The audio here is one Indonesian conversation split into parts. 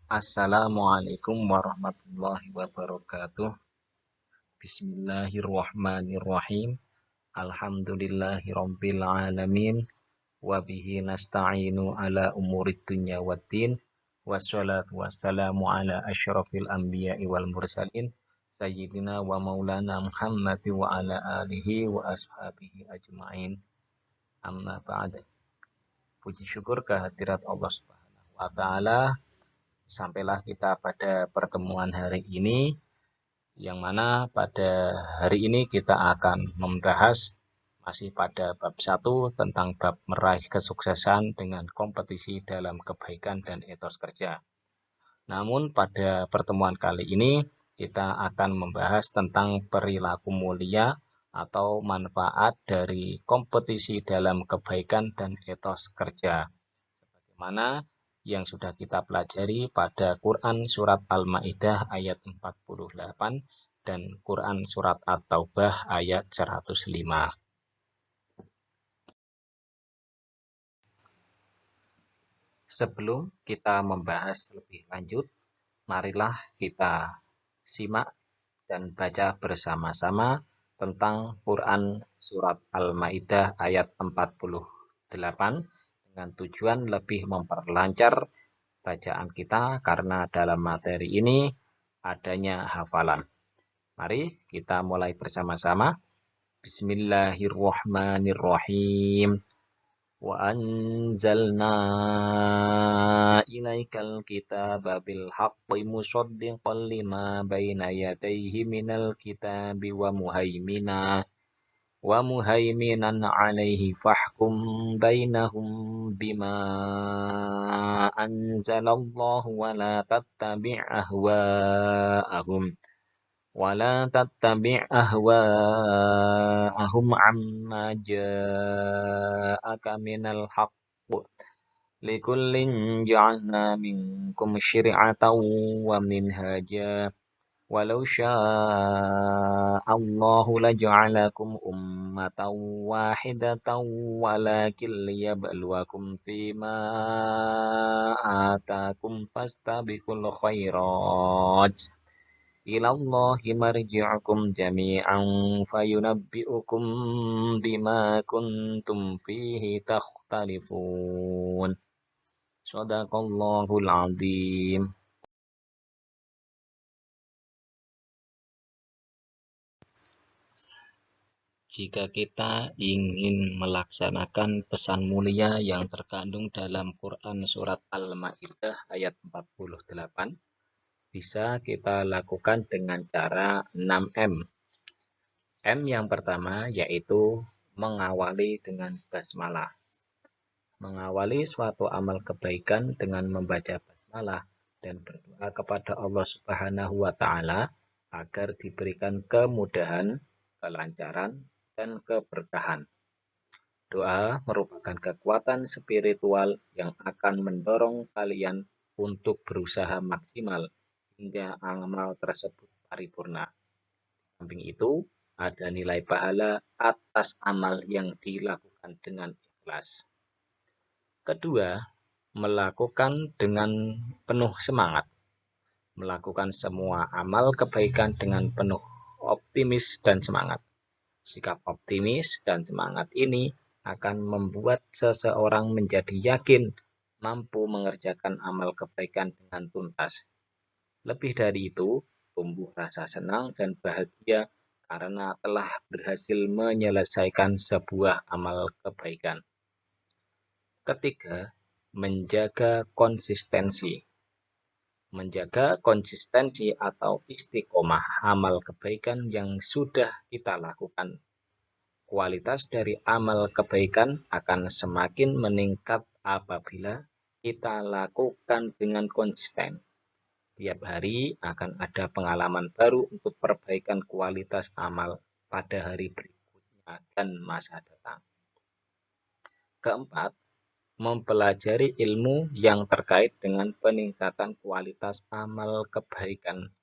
Assalamualaikum warahmatullahi wabarakatuh. Bismillahirrahmanirrahim. Alhamdulillahirabbil alamin. Wabihi nasta'inu ala umurid dunya waddin. Wassalatu wassalamu ala asyrafil anbiya'i wal mursalin. Sayyidina wa maulana Muhammad wa ala alihi wa ashabihi ajma'in. Amma ba'd. Puji syukur kehadirat Allah Subhanahu wa taala. Sampailah kita pada pertemuan hari ini, yang mana pada hari ini kita akan membahas masih pada bab 1 tentang bab meraih kesuksesan dengan kompetisi dalam kebaikan dan etos kerja. Namun pada pertemuan kali ini kita akan membahas tentang perilaku mulia atau manfaat dari kompetisi dalam kebaikan dan etos kerja. Sebagaimana yang sudah kita pelajari pada Quran Surat Al-Ma'idah ayat 48 dan Quran Surat At-Taubah ayat 105. Sebelum kita membahas lebih lanjut, marilah kita simak dan baca bersama-sama tentang Quran Surat Al-Ma'idah ayat 48 dengan tujuan lebih memperlancar bacaan kita karena dalam materi ini adanya hafalan. Mari kita mulai bersama-sama. Bismillahirrahmanirrahim. Wa anzalna ilaikal kitaba bil haqqi musaddiqan lima baina yadayhi minal kitabi wa muhaiminan alaihi fahkum bainahum bima anzalallahu wa la tattabi' ahwa'ahum amma ja'aka minal haqq likullin ja'alna minkum syir'atan wa minhaja walau sya'allahu laja'alakum ummatan wahidatan walakin liyabluwakum fima atakum fastabiqul khairat ilallahi marji'ukum jami'an fayunabbi'ukum bima kuntum fihi takhtalifun. Shadaqallahul azim. Jika kita ingin melaksanakan pesan mulia yang terkandung dalam Quran Surat Al-Ma'idah ayat 48, bisa kita lakukan dengan cara 6M. M yang pertama yaitu mengawali dengan basmalah. Mengawali suatu amal kebaikan dengan membaca basmalah dan berdoa kepada Allah Subhanahu wa taala agar diberikan kemudahan, kelancaran, dan keberkahan. Doa merupakan kekuatan spiritual yang akan mendorong kalian untuk berusaha maksimal hingga amal tersebut paripurna. Samping itu, ada nilai pahala atas amal yang dilakukan dengan ikhlas. Kedua, melakukan dengan penuh semangat. Melakukan semua amal kebaikan dengan penuh optimis dan semangat. Sikap optimis dan semangat ini akan membuat seseorang menjadi yakin mampu mengerjakan amal kebaikan dengan tuntas. Lebih dari itu, tumbuh rasa senang dan bahagia karena telah berhasil menyelesaikan sebuah amal kebaikan. Ketiga, menjaga konsistensi. Menjaga konsistensi atau istiqomah amal kebaikan yang sudah kita lakukan. Kualitas dari amal kebaikan akan semakin meningkat apabila kita lakukan dengan konsisten. Tiap hari akan ada pengalaman baru untuk perbaikan kualitas amal pada hari berikutnya dan masa datang. Keempat, mempelajari ilmu yang terkait dengan peningkatan kualitas amal kebaikan.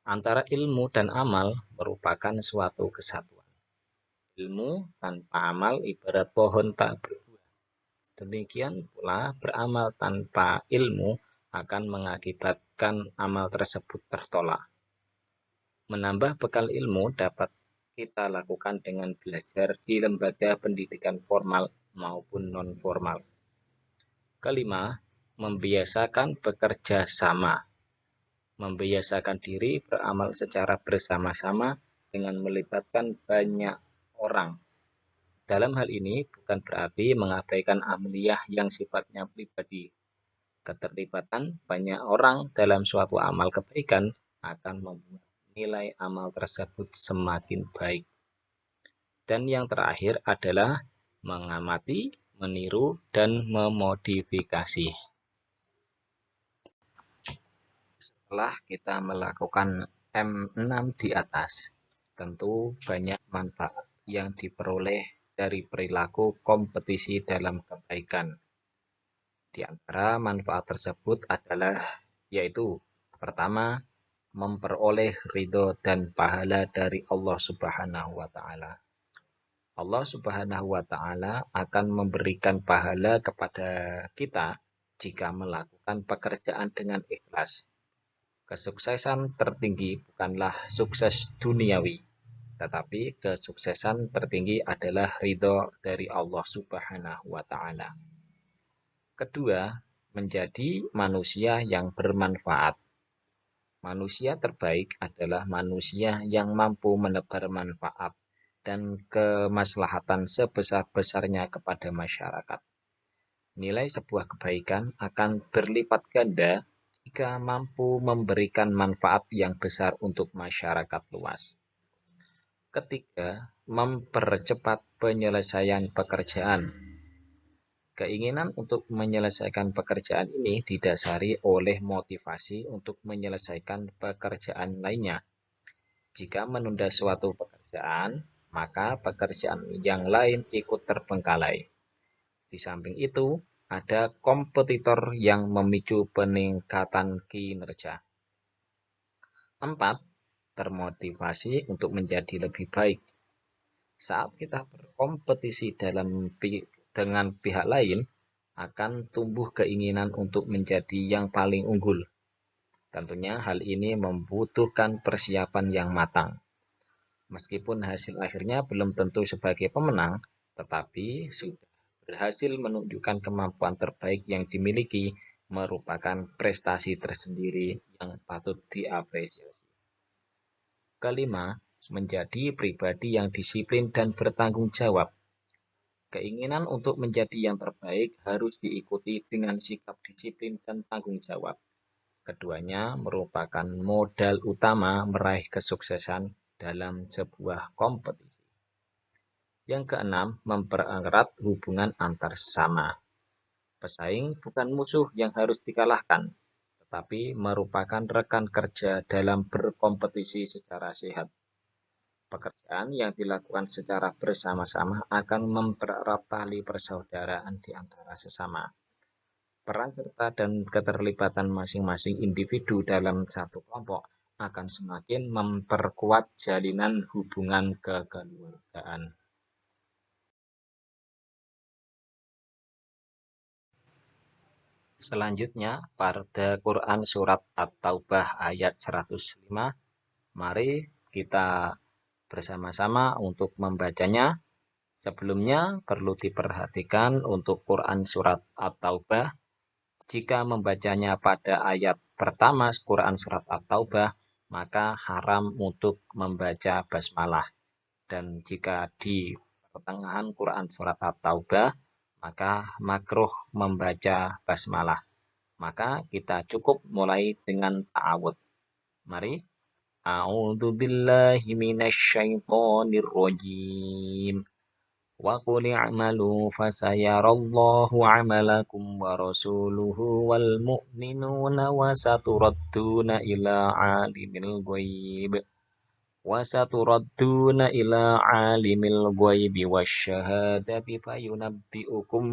Antara ilmu dan amal merupakan suatu kesatuan. Ilmu tanpa amal ibarat pohon tak berbuah. Demikian pula beramal tanpa ilmu akan mengakibatkan amal tersebut tertolak. Menambah bekal ilmu dapat kita lakukan dengan belajar di lembaga pendidikan formal maupun non-formal. Kelima, membiasakan bekerja sama. Membiasakan diri beramal secara bersama-sama dengan melibatkan banyak orang. Dalam hal ini bukan berarti mengabaikan amaliyah yang sifatnya pribadi. Keterlibatan banyak orang dalam suatu amal kebaikan akan membuat nilai amal tersebut semakin baik. Dan yang terakhir adalah mengamati, meniru, dan memodifikasi. Setelah kita melakukan M6 di atas, tentu banyak manfaat yang diperoleh dari perilaku kompetisi dalam kebaikan. Di antara manfaat tersebut adalah yaitu pertama, memperoleh ridho dan pahala dari Allah Subhanahu wa taala. Allah Subhanahu wa taala akan memberikan pahala kepada kita jika melakukan pekerjaan dengan ikhlas. Kesuksesan tertinggi bukanlah sukses duniawi, tetapi kesuksesan tertinggi adalah ridho dari Allah Subhanahu wa taala. Kedua, menjadi manusia yang bermanfaat. Manusia terbaik adalah manusia yang mampu menebar manfaat dan kemaslahatan sebesar-besarnya kepada masyarakat. Nilai sebuah kebaikan akan berlipat ganda jika mampu memberikan manfaat yang besar untuk masyarakat luas. Ketiga, mempercepat penyelesaian pekerjaan. Keinginan untuk menyelesaikan pekerjaan ini didasari oleh motivasi untuk menyelesaikan pekerjaan lainnya. Jika menunda suatu pekerjaan, maka pekerjaan yang lain ikut terbengkalai. Di samping itu, ada kompetitor yang memicu peningkatan kinerja. 4. Termotivasi untuk menjadi lebih baik. Saat kita berkompetisi dengan pihak lain, akan tumbuh keinginan untuk menjadi yang paling unggul. Tentunya hal ini membutuhkan persiapan yang matang. Meskipun hasil akhirnya belum tentu sebagai pemenang, tetapi sudah berhasil menunjukkan kemampuan terbaik yang dimiliki merupakan prestasi tersendiri yang patut diapresiasi. Kelima, menjadi pribadi yang disiplin dan bertanggung jawab. Keinginan untuk menjadi yang terbaik harus diikuti dengan sikap disiplin dan tanggung jawab. Keduanya merupakan modal utama meraih kesuksesan dalam sebuah kompetisi. Yang keenam, mempererat hubungan antar sesama. Pesaing bukan musuh yang harus dikalahkan, tetapi merupakan rekan kerja dalam berkompetisi secara sehat. Pekerjaan yang dilakukan secara bersama-sama akan mempererat tali persaudaraan di antara sesama. Peran serta dan keterlibatan masing-masing individu dalam satu kelompok akan semakin memperkuat jalinan hubungan kekeluargaan. Selanjutnya, pada Quran Surat At-Taubah ayat 105, mari kita bersama-sama untuk membacanya. Sebelumnya perlu diperhatikan untuk Quran Surat At-Taubah, jika membacanya pada ayat pertama Quran Surat At-Taubah, maka haram untuk membaca basmalah. Dan jika di pertengahan Quran Surat At-Taubah, maka makruh membaca basmalah. Maka kita cukup mulai dengan ta'awud. Mari. A'udzu billahi minasyaitonir rajim. Wa qul i'malu fasayarallahu 'amalakum wa rasuluhu wal mu'minuna wa saturadduna ila 'alimil ghaibi wasyahadati fayunabbi'ukum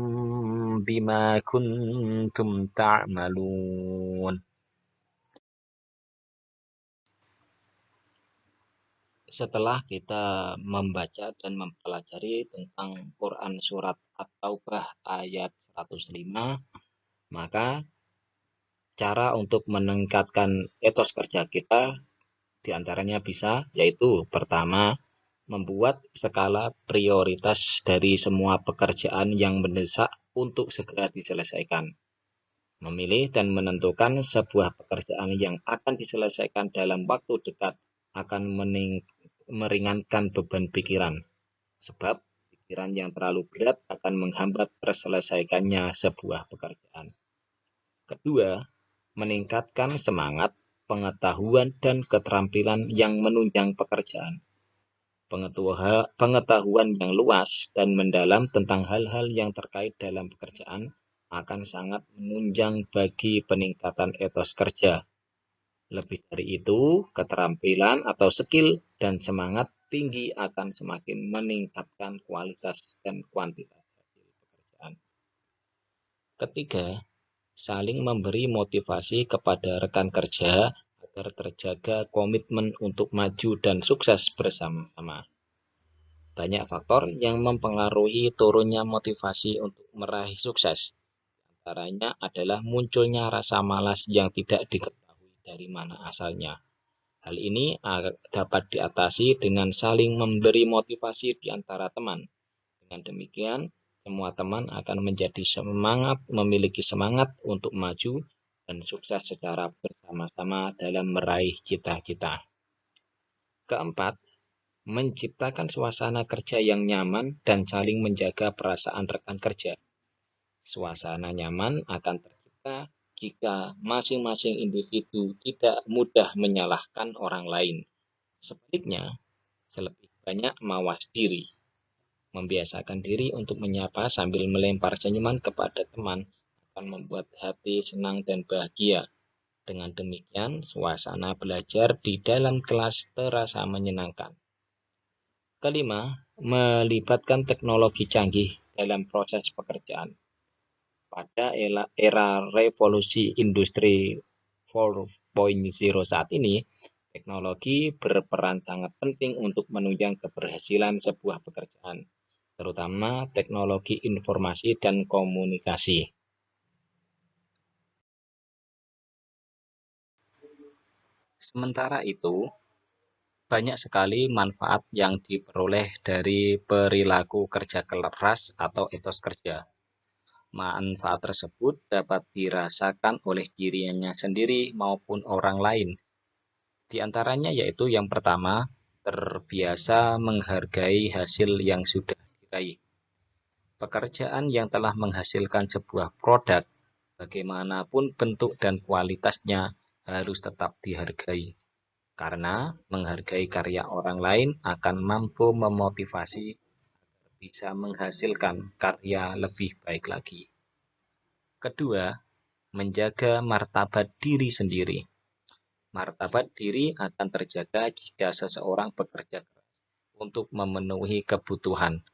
bima kuntum ta'malun. Setelah kita membaca dan mempelajari tentang Quran Surat At-Taubah ayat 105, maka Cara untuk meningkatkan etos kerja kita diantaranya bisa, yaitu pertama, membuat skala prioritas dari semua pekerjaan yang mendesak untuk segera diselesaikan. Memilih dan menentukan sebuah pekerjaan yang akan diselesaikan dalam waktu dekat akan meringankan beban pikiran, sebab pikiran yang terlalu berat akan menghambat terselesaikannya sebuah pekerjaan. Kedua, meningkatkan semangat, pengetahuan, dan keterampilan yang menunjang pekerjaan. Pengetahuan yang luas dan mendalam tentang hal-hal yang terkait dalam pekerjaan akan sangat menunjang bagi peningkatan etos kerja. Lebih dari itu, keterampilan atau skill dan semangat tinggi akan semakin meningkatkan kualitas dan kuantitas hasil pekerjaan. Ketiga, saling memberi motivasi kepada rekan kerja agar terjaga komitmen untuk maju dan sukses bersama-sama. Banyak faktor yang mempengaruhi turunnya motivasi untuk meraih sukses. Antaranya adalah munculnya rasa malas yang tidak diketahui dari mana asalnya. Hal ini dapat diatasi dengan saling memberi motivasi di antara teman. Dengan demikian, semua teman akan memiliki semangat untuk maju dan sukses secara bersama-sama dalam meraih cita-cita. Keempat, menciptakan suasana kerja yang nyaman dan saling menjaga perasaan rekan kerja. Suasana nyaman akan tercipta jika masing-masing individu tidak mudah menyalahkan orang lain. Sebaliknya, lebih banyak mawas diri. Membiasakan diri untuk menyapa sambil melempar senyuman kepada teman akan membuat hati senang dan bahagia. Dengan demikian, suasana belajar di dalam kelas terasa menyenangkan. Kelima, melibatkan teknologi canggih dalam proses pekerjaan. Pada era revolusi industri 4.0 saat ini, teknologi berperan sangat penting untuk menunjang keberhasilan sebuah pekerjaan, terutama teknologi informasi dan komunikasi. Sementara itu, banyak sekali manfaat yang diperoleh dari perilaku kerja keras atau etos kerja. Manfaat tersebut dapat dirasakan oleh dirinya sendiri maupun orang lain. Di antaranya yaitu yang pertama, terbiasa menghargai hasil yang sudah diraih. Pekerjaan yang telah menghasilkan sebuah produk, bagaimanapun bentuk dan kualitasnya, harus tetap dihargai. Karena menghargai karya orang lain akan mampu memotivasi bisa menghasilkan karya lebih baik lagi. Kedua, menjaga martabat diri sendiri. Martabat diri akan terjaga jika seseorang bekerja keras untuk memenuhi kebutuhan.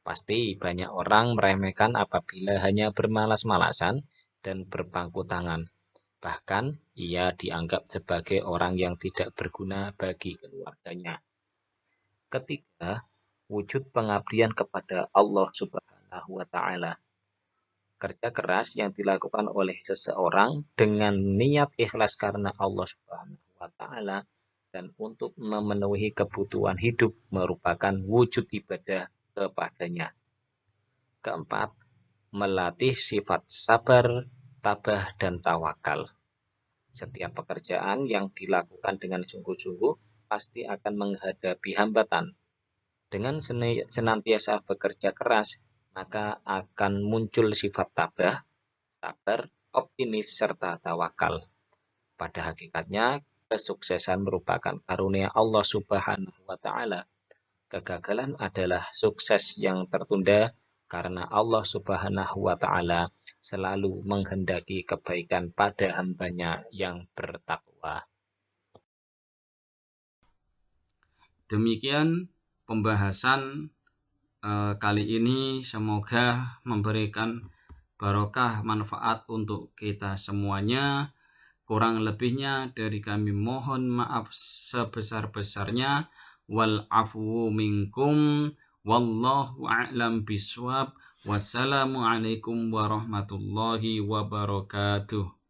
Pasti banyak orang meremehkan apabila hanya bermalas-malasan dan berpangku tangan. Bahkan ia dianggap sebagai orang yang tidak berguna bagi keluarganya. Ketiga, wujud pengabdian kepada Allah Subhanahu wa Ta'ala. Kerja keras yang dilakukan oleh seseorang dengan niat ikhlas karena Allah Subhanahu wa Ta'ala dan untuk memenuhi kebutuhan hidup merupakan wujud ibadah kepadanya. Keempat, melatih sifat sabar, tabah, dan tawakal. Setiap pekerjaan yang dilakukan dengan sungguh-sungguh pasti akan menghadapi hambatan. Dengan senantiasa bekerja keras, maka akan muncul sifat tabah, sabar, optimis, serta tawakal. Pada hakikatnya, kesuksesan merupakan karunia Allah Subhanahu wa Ta'ala. Kegagalan adalah sukses yang tertunda karena Allah Subhanahu wa Ta'ala selalu menghendaki kebaikan pada hambanya yang bertakwa. Demikian pembahasan kali ini, semoga memberikan barokah manfaat untuk kita semuanya. Kurang lebihnya dari kami mohon maaf sebesar-besarnya. Wal afu minkum, wallahu a'lam bishawab. Wassalamualaikum warahmatullahi wabarakatuh.